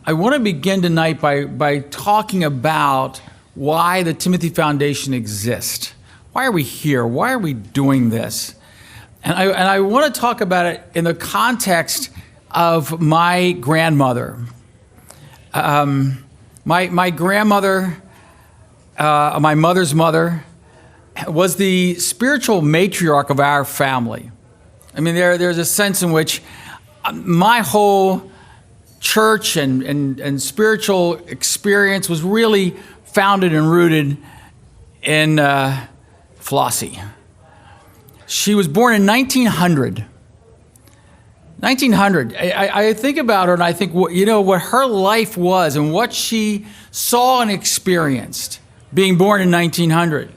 I want to begin tonight by talking about why the Timothy Foundation exists. Why are we here? Why are we doing this? And I want to talk about it in the context of my grandmother. My grandmother, my mother's mother, was the spiritual matriarch of our family. I mean, there's a sense in which my whole church and spiritual experience was really founded and rooted in Flossie. She was born in 1900. 1900. I think about her and I think, what her life was and what she saw and experienced being born in 1900.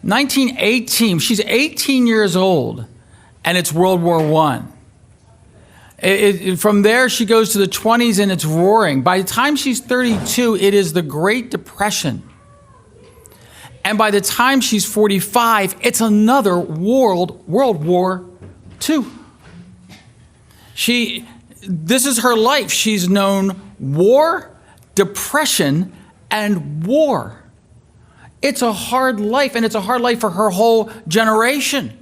1918, she's 18 years old, and it's World War I. From there, she goes to the 20s, and it's roaring. By the time she's 32, it is the Great Depression. And by the time she's 45, it's another World War II. This is her life. She's known war, depression, and war. It's a hard life, and it's a hard life for her whole generation.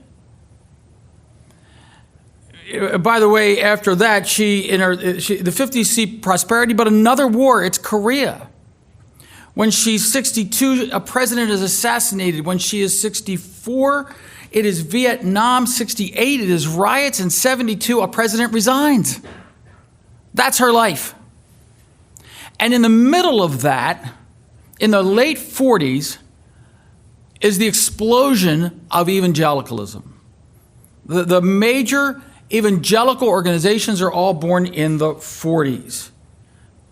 By the way, after that, the 50s see prosperity, but another war, it's Korea. When she's 62, a president is assassinated. When she is 64, it is Vietnam. 68, it is riots. And 72, a president resigns. That's her life. And in the middle of that, in the late 40s, is the explosion of evangelicalism. The major evangelical organizations are all born in the 40s.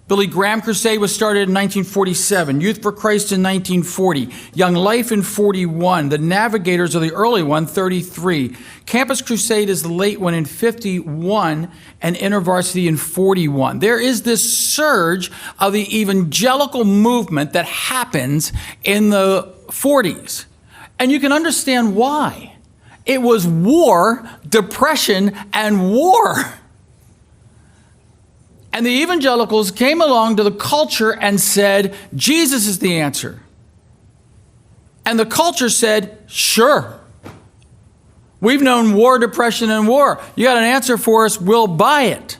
Billy Graham Crusade was started in 1947, Youth for Christ in 1940, Young Life in 41, the Navigators are the early one, 33. Campus Crusade is the late one in 51, and InterVarsity in 41. There is this surge of the evangelical movement that happens in the 40s. And you can understand why. It was war, depression, and war. And the evangelicals came along to the culture and said, Jesus is the answer. And the culture said, sure. We've known war, depression, and war. You got an answer for us, we'll buy it.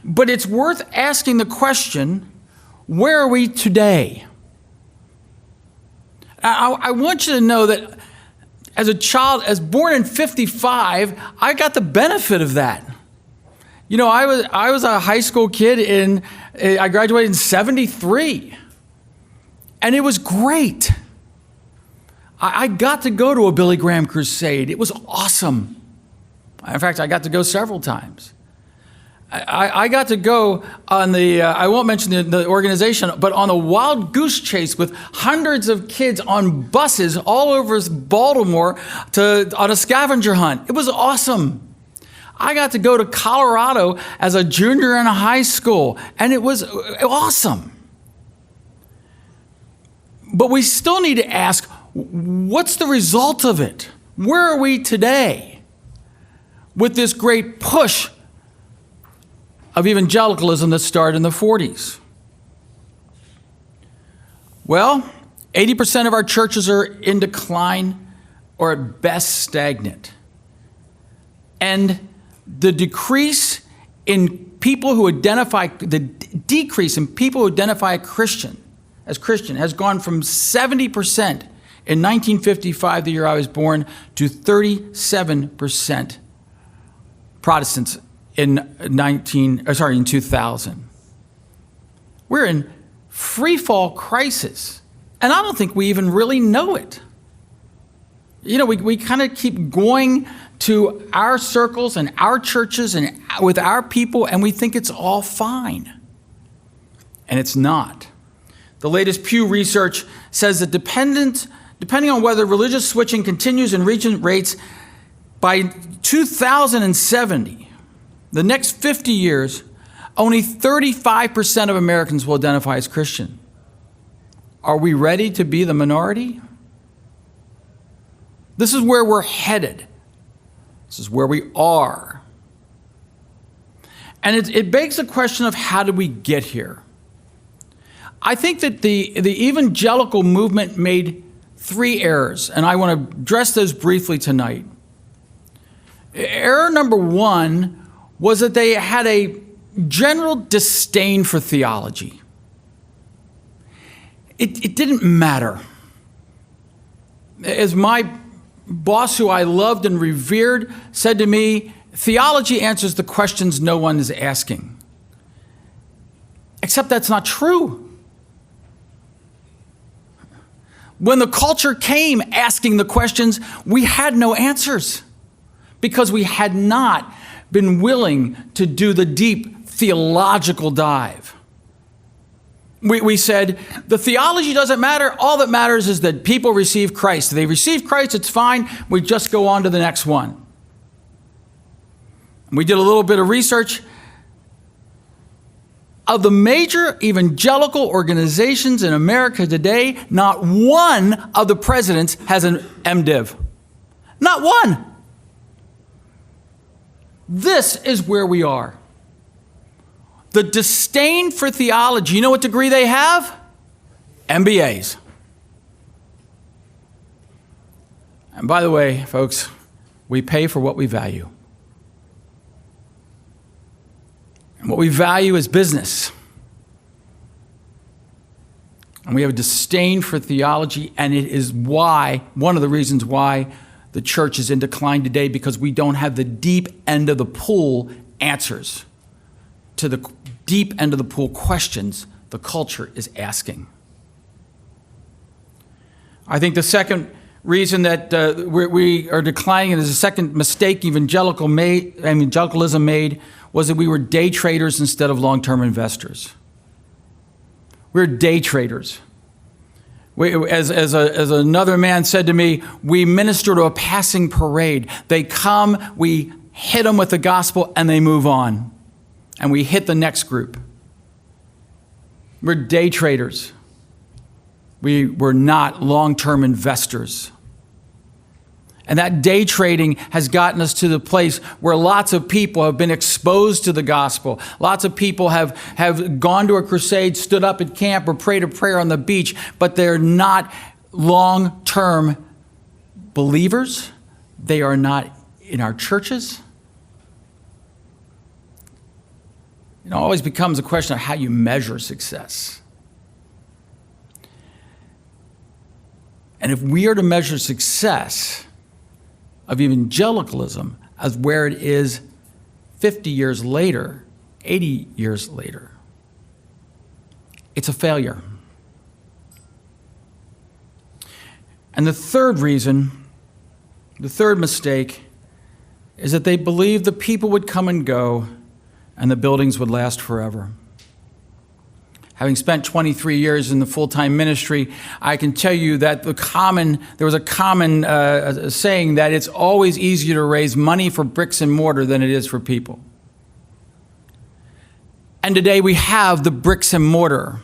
But it's worth asking the question, where are we today? I want you to know that as a child, as born in 55, I got the benefit of that. I was a high school kid I graduated in 73. And it was great. I got to go to a Billy Graham crusade. It was awesome. In fact, I got to go several times. I got to go on I won't mention the organization, but on a wild goose chase with hundreds of kids on buses all over Baltimore on a scavenger hunt. It was awesome. I got to go to Colorado as a junior in a high school, and it was awesome. But we still need to ask, what's the result of it? Where are we today with this great push of evangelicalism that started in the 40s? Well, 80% of our churches are in decline or at best stagnant. And the decrease in people who identify as Christian has gone from 70% in 1955, the year I was born, to 37% Protestants in 2000. We're in free fall crisis, and I don't think we even really know it. We kind of keep going to our circles and our churches and with our people, and we think it's all fine. And it's not. The latest Pew research says that depending on whether religious switching continues and reaching rates, by 2070, the next 50 years, only 35% of Americans will identify as Christian. Are we ready to be the minority? This is where we're headed. This is where we are. And it begs the question of how did we get here? I think that the evangelical movement made 3 errors, and I want to address those briefly tonight. Error number 1 was that they had a general disdain for theology. It didn't matter. As my boss, who I loved and revered, said to me, theology answers the questions no one is asking. Except that's not true. When the culture came asking the questions, we had no answers because we had not been willing to do the deep theological dive. We said, the theology doesn't matter. All that matters is that people receive Christ. If they receive Christ, it's fine. We just go on to the next one. We did a little bit of research. Of the major evangelical organizations in America today, not one of the presidents has an MDiv. Not one. This is where we are. The disdain for theology. You know what degree they have? MBAs. And by the way, folks, we pay for what we value. And what we value is business. And we have a disdain for theology, and it is one of the reasons why the church is in decline today, because we don't have the deep end of the pool answers to the deep end of the pool questions the culture is asking. I think the second reason that we are declining, and is the second mistake evangelicalism made, was that we were day traders instead of long-term investors. We're day traders. As another man said to me, we minister to a passing parade. They come, we hit them with the gospel, and they move on. And we hit the next group. We're day traders. We were not long-term investors. And that day trading has gotten us to the place where lots of people have been exposed to the gospel. Lots of people have gone to a crusade, stood up at camp, or prayed a prayer on the beach, but they're not long-term believers. They are not in our churches. It always becomes a question of how you measure success. And if we are to measure success of evangelicalism as where it is 50 years later, 80 years later, it's a failure. And the third reason, the third mistake, is that they believed the people would come and go and the buildings would last forever. Having spent 23 years in the full-time ministry, I can tell you that there was a common saying that it's always easier to raise money for bricks and mortar than it is for people. And today we have the bricks and mortar.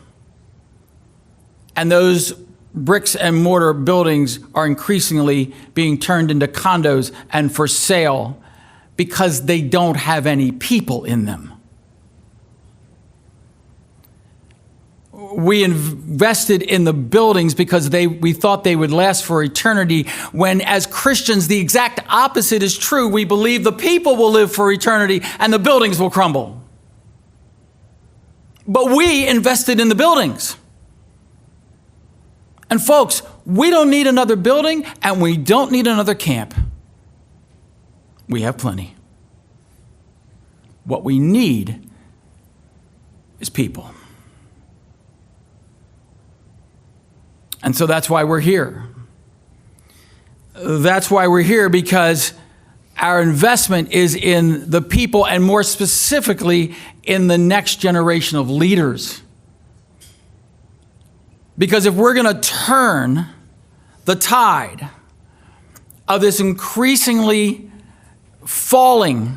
And those bricks and mortar buildings are increasingly being turned into condos and for sale because they don't have any people in them. We invested in the buildings because we thought they would last for eternity, when as Christians, the exact opposite is true. We believe the people will live for eternity and the buildings will crumble. But we invested in the buildings. And folks, we don't need another building and we don't need another camp. We have plenty. What we need is people. And so that's why we're here. That's why we're here, because our investment is in the people, and more specifically in the next generation of leaders. Because if we're going to turn the tide of this increasingly free-falling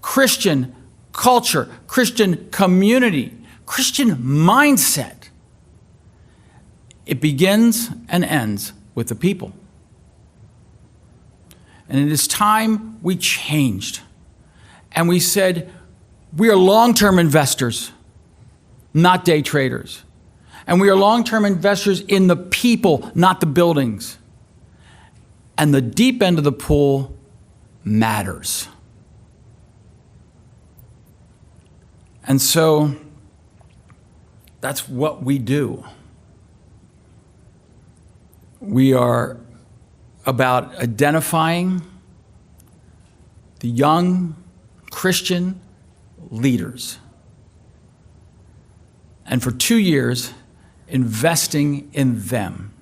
Christian culture, Christian community, Christian mindset, it begins and ends with the people. And it is time we changed. And we said, we are long-term investors, not day traders. And we are long-term investors in the people, not the buildings. And the deep end of the pool matters. And so that's what we do. We are about identifying the young Christian leaders. And for 2 years, investing in them.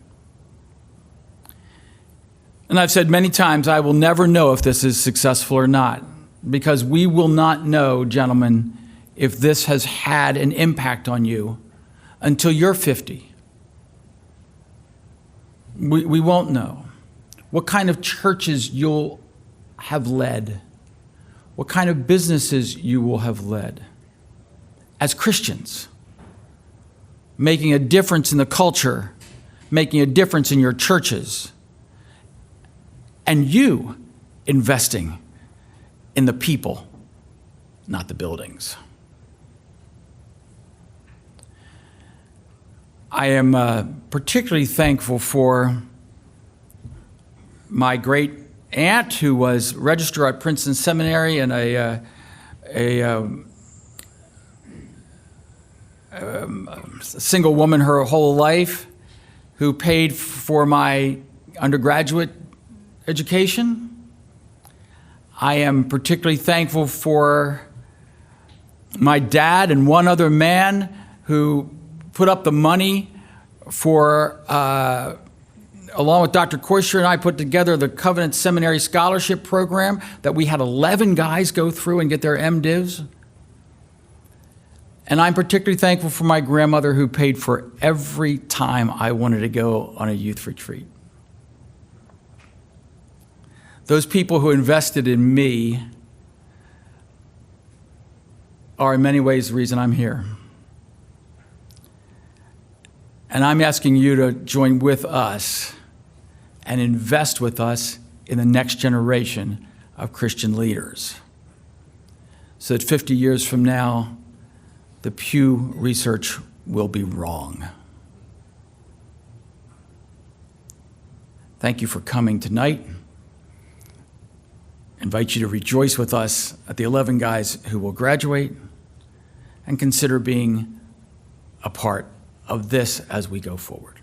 And I've said many times, I will never know if this is successful or not, because we will not know, gentlemen, if this has had an impact on you until you're 50. We won't know what kind of churches you'll have led, what kind of businesses you will have led as Christians, making a difference in the culture, making a difference in your churches, and you investing in the people, not the buildings. I am particularly thankful for my great aunt, who was registrar at Princeton Seminary and a single woman her whole life, who paid for my undergraduate education. I am particularly thankful for my dad and one other man who put up the money for, along with Dr. Koisher and I, put together the Covenant Seminary Scholarship Program that we had 11 guys go through and get their MDivs. And I'm particularly thankful for my grandmother, who paid for every time I wanted to go on a youth retreat. Those people who invested in me are in many ways the reason I'm here. And I'm asking you to join with us and invest with us in the next generation of Christian leaders, so that 50 years from now, the Pew Research will be wrong. Thank you for coming tonight. I invite you to rejoice with us at the 11 guys who will graduate, and consider being a part of this as we go forward.